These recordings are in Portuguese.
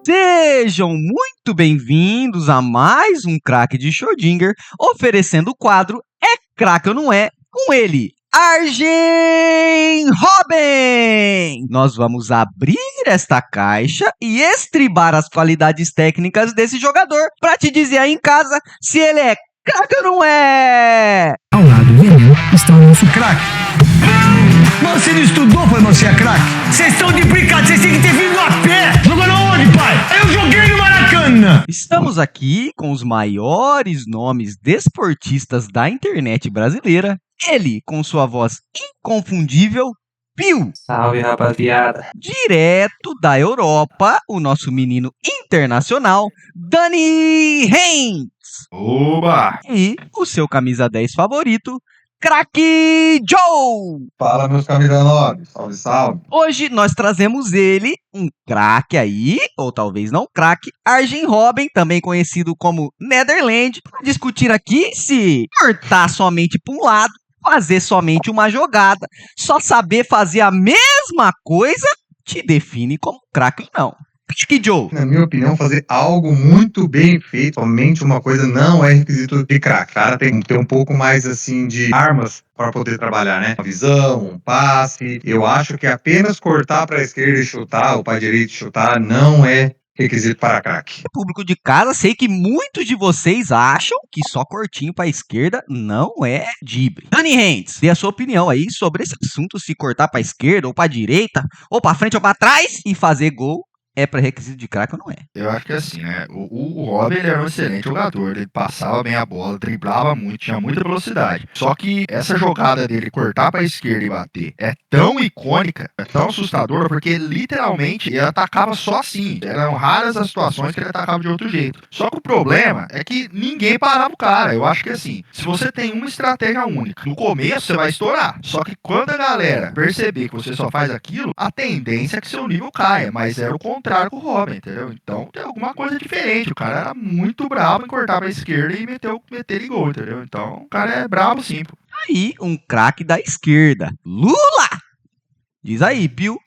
Sejam muito bem-vindos a mais um Craque de Schrödinger, oferecendo o quadro É Craque ou Não É, com ele, Arjen Robben! Nós vamos abrir esta caixa e estribar as qualidades técnicas desse jogador para te dizer aí em casa se ele é craque ou não é! Ao lado do Veneno está o nosso craque. Você não estudou pra não ser craque? Vocês estão de brincadeira, vocês têm que ter vindo a pé! Jogando onde, pai? Eu joguei no Maracanã! Estamos aqui com os maiores nomes desportistas da internet brasileira. Ele, com sua voz inconfundível, Pio. Salve, rapaziada. Direto da Europa, o nosso menino internacional, Dani Reis. Oba! E o seu camisa 10 favorito, Craque Joe! Fala, meus camisa 9. Salve, salve. Hoje nós trazemos ele, um craque aí, ou talvez não craque, Arjen Robben, também conhecido como Netherland, para discutir aqui se cortar somente para um lado, fazer somente uma jogada, só saber fazer a mesma coisa, te define como craque ou não. Craque Joe. Na minha opinião, fazer algo muito bem feito, somente uma coisa, não é requisito de craque. O cara tem que ter um pouco mais, assim, de armas para poder trabalhar, né? Uma visão, um passe. Eu acho que apenas cortar para a esquerda e chutar, ou para a direita e chutar, não é requisito para craque. Público de casa, sei que muitos de vocês acham que só cortinho para a esquerda não é drible. Dani Reis, dê a sua opinião aí sobre esse assunto, se cortar para a esquerda ou para a direita, ou para frente ou para trás e fazer gol. É pré-requisito de craque ou não é? Eu acho que assim, né? O Robben, ele era um excelente jogador. Ele passava bem a bola, driblava muito, tinha muita velocidade. Só que essa jogada dele cortar pra esquerda e bater é tão icônica, é tão assustadora, porque literalmente ele atacava só assim. Eram raras as situações que ele atacava de outro jeito. Só que o problema é que ninguém parava o cara. Eu acho que assim, se você tem uma estratégia única, no começo você vai estourar. Só que quando a galera perceber que você só faz aquilo, a tendência é que seu nível caia. Mas era o contrário com o Robben, entendeu? Então tem alguma coisa diferente. O cara era muito brabo em cortar pra esquerda e meter ele gol, entendeu? Então o cara é brabo sim, pô. Aí, um craque da esquerda, Lula! Diz aí, Pio,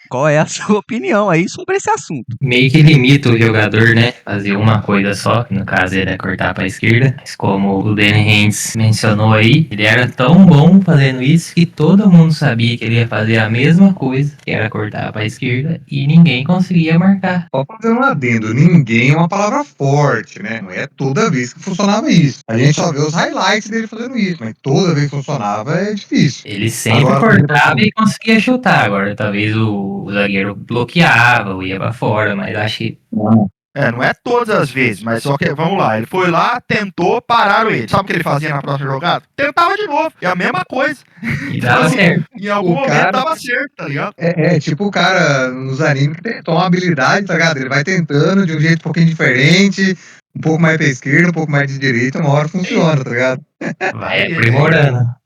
qual é a sua opinião aí sobre esse assunto? Meio que limita o jogador, né? Fazer uma coisa só, que no caso era cortar pra esquerda. Mas como o Dani Reis mencionou aí, ele era tão bom fazendo isso que todo mundo sabia que ele ia fazer a mesma coisa, que era cortar pra esquerda, e ninguém conseguia marcar. Só fazer um adendo, ninguém é uma palavra forte, né? Não é toda vez que funcionava isso. A gente só vê os highlights dele fazendo isso, mas toda vez que funcionava é difícil. Ele sempre Agora, cortava e conseguia chutar. Agora, talvez o zagueiro bloqueava ou ia pra fora, mas acho que Não é todas as vezes, mas só que, vamos lá, ele foi lá, tentou, pararam ele. Sabe o que ele fazia na próxima jogada? Tentava de novo, é a mesma coisa. e dava certo. Em algum O momento cara- dava certo, tá ligado? É tipo o cara nos animes que tem uma habilidade, tá ligado? Ele vai tentando de um jeito um pouquinho diferente, um pouco mais pra esquerda, um pouco mais de direita, uma hora funciona, tá ligado? Vai aprimorando.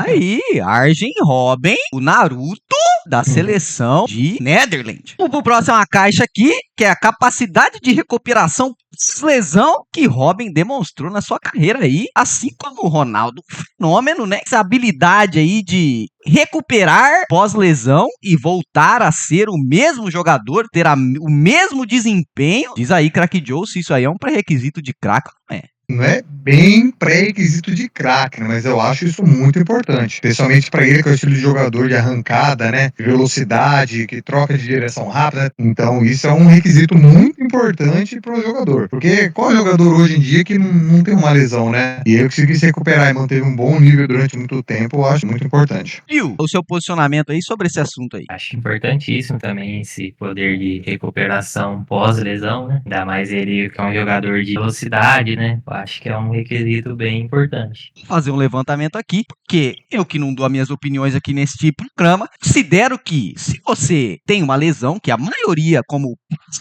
Aí, Arjen Robben, o Naruto da seleção de Netherland. Vamos pro próximo caixa aqui, que é a capacidade de recuperação pós-lesão que Robben demonstrou na sua carreira aí, assim como o Ronaldo. Fenômeno, né? Essa habilidade aí de recuperar pós-lesão e voltar a ser o mesmo jogador, ter o mesmo desempenho. Diz aí, Craque Joe, se isso aí é um pré-requisito de craque ou não é. Não é bem pré-requisito de craque, né? Mas eu acho isso muito importante. Especialmente para ele, que é o estilo de jogador de arrancada, né? De velocidade, que troca de direção rápida. Então, isso é um requisito muito importante para o jogador. Porque qual jogador hoje em dia que não tem uma lesão, né? E ele conseguir se recuperar e manter um bom nível durante muito tempo, eu acho muito importante. Viu o seu posicionamento aí sobre esse assunto aí? Acho importantíssimo também esse poder de recuperação pós-lesão, né? Ainda mais ele que é um jogador de velocidade, né? Eu acho que é um requisito bem importante. Vou fazer um levantamento aqui, porque eu que não dou as minhas opiniões aqui nesse tipo de programa, considero que se você tem uma lesão, que a maioria, como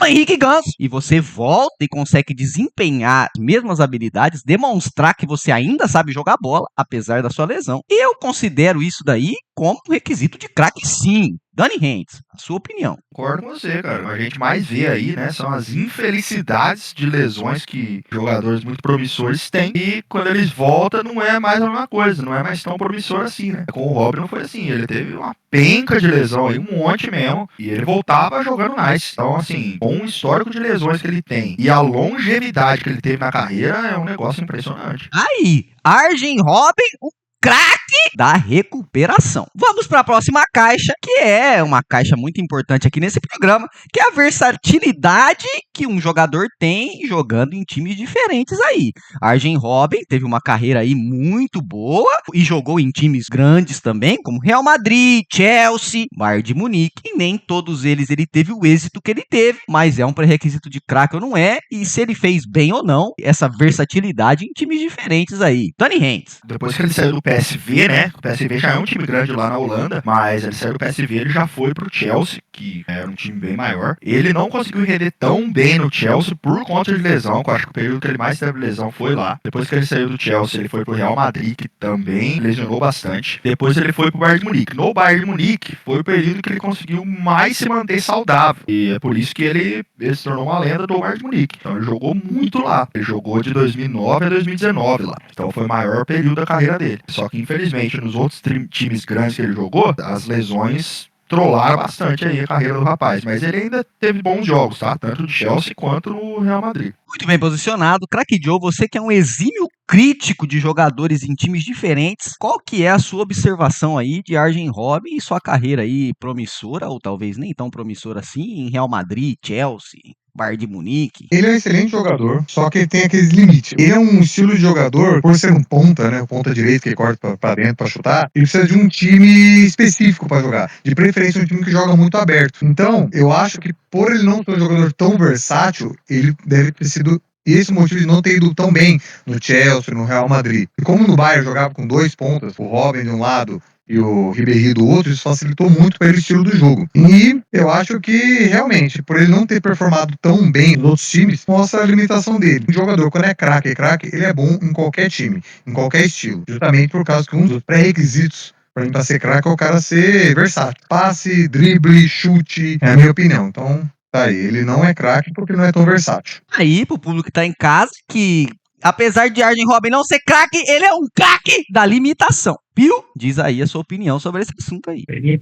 o Henrique Ganso, e você volta e consegue desempenhar as mesmas habilidades, demonstrar que você ainda sabe jogar bola, apesar da sua lesão, eu considero isso daí como requisito de craque, sim. Dani Hentz, a sua opinião. Concordo com você, cara. A gente mais vê aí, né, são as infelicidades de lesões que jogadores muito promissores têm. E quando eles voltam, não é mais a mesma coisa, não é mais tão promissor assim, né? Com o Robin não foi assim, ele teve uma penca de lesão aí, um monte mesmo, e ele voltava jogando nice. Então, assim, com o histórico de lesões que ele tem e a longevidade que ele teve na carreira, é um negócio impressionante. Aí, Arjen Robben, o craque da recuperação. Vamos para a próxima caixa, que é uma caixa muito importante aqui nesse programa, que é a versatilidade que um jogador tem jogando em times diferentes aí. Arjen Robben teve uma carreira aí muito boa e jogou em times grandes também, como Real Madrid, Chelsea, Bayern de Munique, e nem todos eles ele teve o êxito que ele teve, mas é um pré-requisito de craque ou não é, e se ele fez bem ou não, essa versatilidade em times diferentes aí. Dani Hentz. Depois que ele saiu do PSV, né? O PSV já é um time grande lá na Holanda, mas ele saiu do PSV, ele já foi pro Chelsea, que era um time bem maior. Ele não conseguiu render tão bem no Chelsea por conta de lesão, que eu acho que o período que ele mais teve lesão foi lá. Depois que ele saiu do Chelsea, ele foi pro Real Madrid, que também lesionou bastante. Depois ele foi pro Bayern de Munique. No Bayern de Munique foi o período que ele conseguiu mais se manter saudável. E é por isso que ele se tornou uma lenda do Bayern de Munique. Então ele jogou muito lá. Ele jogou de 2009 a 2019 lá. Então foi o maior período da carreira dele. Só que infelizmente nos outros times grandes que ele jogou, as lesões trollaram bastante aí a carreira do rapaz, mas ele ainda teve bons jogos, tá? Tanto no Chelsea quanto no Real Madrid. Muito bem posicionado. Craque Joe, você que é um exímio crítico de jogadores em times diferentes, qual que é a sua observação aí de Arjen Robben e sua carreira aí promissora, ou talvez nem tão promissora assim, em Real Madrid, Chelsea, Bayern de Munique? Ele é um excelente jogador, só que ele tem aqueles limites. Ele é um estilo de jogador, por ser um ponta, né? Ponta direito que ele corta pra dentro pra chutar, ele precisa de um time específico pra jogar. De preferência, um time que joga muito aberto. Então, eu acho que por ele não ser um jogador tão versátil, ele deve ter sido esse motivo de não ter ido tão bem no Chelsea, no Real Madrid. E como no Bayern jogava com dois pontas, o Robben de um lado e o Ribéry do outro, isso facilitou muito para ele o estilo do jogo. E eu acho que, realmente, por ele não ter performado tão bem nos outros times, mostra a limitação dele. Um jogador, quando é craque, ele é bom em qualquer time, em qualquer estilo. Justamente por causa que um dos pré-requisitos para mim, pra ser craque, é o cara ser versátil. Passe, drible, chute, é a minha opinião. Então, tá aí. Ele não é craque porque não é tão versátil. Aí, pro público que tá em casa, que apesar de Arjen Robben não ser craque, ele é um craque da limitação. Pio, diz aí a sua opinião sobre esse assunto aí. Porque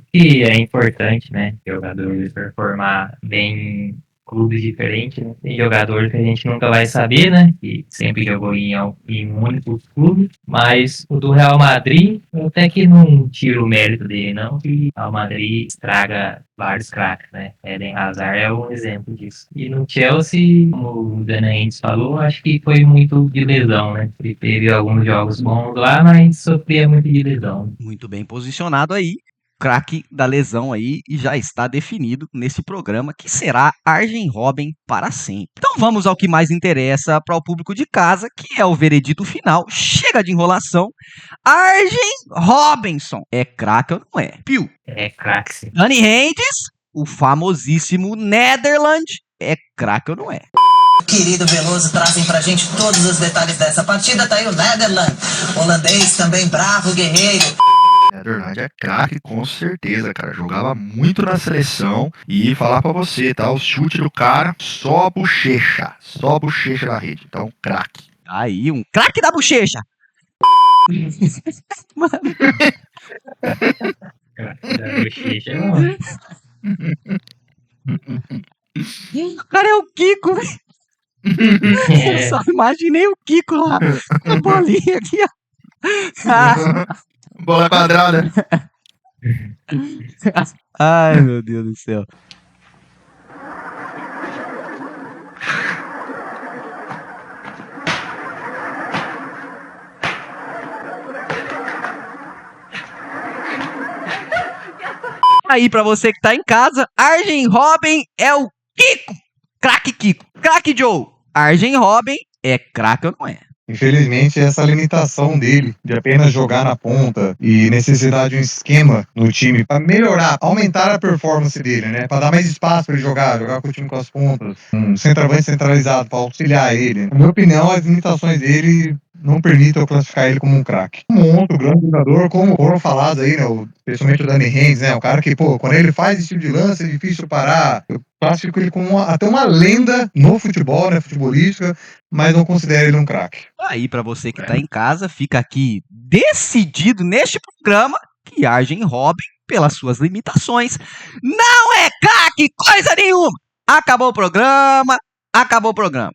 é importante, né, jogadores performar bem em clubes diferentes, né? Tem jogador que a gente nunca vai saber, né, que sempre jogou em únicos clubes, mas o do Real Madrid, eu até que não tiro o mérito dele, não, que o Real Madrid estraga vários craques, né, Eden Hazard é um exemplo disso. E no Chelsea, como o Dana Hentz falou, acho que foi muito de lesão, né, ele teve alguns jogos bons lá, mas sofria muito de lesão. Muito bem posicionado aí. Craque da lesão aí e já está definido nesse programa que será Arjen Robben para sempre. Então vamos ao que mais interessa para o público de casa, que é o veredito final. Chega de enrolação. Arjen Robinson é craque ou não é? Pio. É craque, sim. Dani Hentz, o famosíssimo Netherland, é craque ou não é? Querido Veloso, trazem pra gente todos os detalhes dessa partida. Tá aí o Netherland, holandês também, bravo, guerreiro. Netherland é craque, com certeza, cara. Jogava muito na seleção. E falar pra você, tá? O chute do cara, só bochecha da rede. Então, craque. Aí, um craque da bochecha. Mano. Craque da bochecha, não. O cara é o Kiko, velho. É. Só imaginei o Kiko lá, a bolinha aqui, ó. Ah. Bola quadrada. Ai, meu Deus do céu. Aí, pra você que tá em casa, Arjen Robben é o Kiko. Craque Kiko. Craque Joe. Arjen Robben é craque ou não é? Infelizmente, essa limitação dele de apenas jogar na ponta e necessidade de um esquema no time para melhorar, aumentar a performance dele, né? Para dar mais espaço para ele jogar com o time com as pontas, um centroavante centralizado para auxiliar ele. Na minha opinião, as limitações dele não permita eu classificar ele como um craque. Um outro grande jogador, como foram falados aí, né? Principalmente o Danny Ainge, né? O cara que, pô, quando ele faz esse tipo de lance, é difícil parar. Eu classifico ele como até uma lenda no futebol, né? Futebolística, mas não considero ele um craque. Aí, pra você que tá em casa, fica aqui decidido neste programa que Arjen Robben, pelas suas limitações, não é craque coisa nenhuma. Acabou o programa, acabou o programa.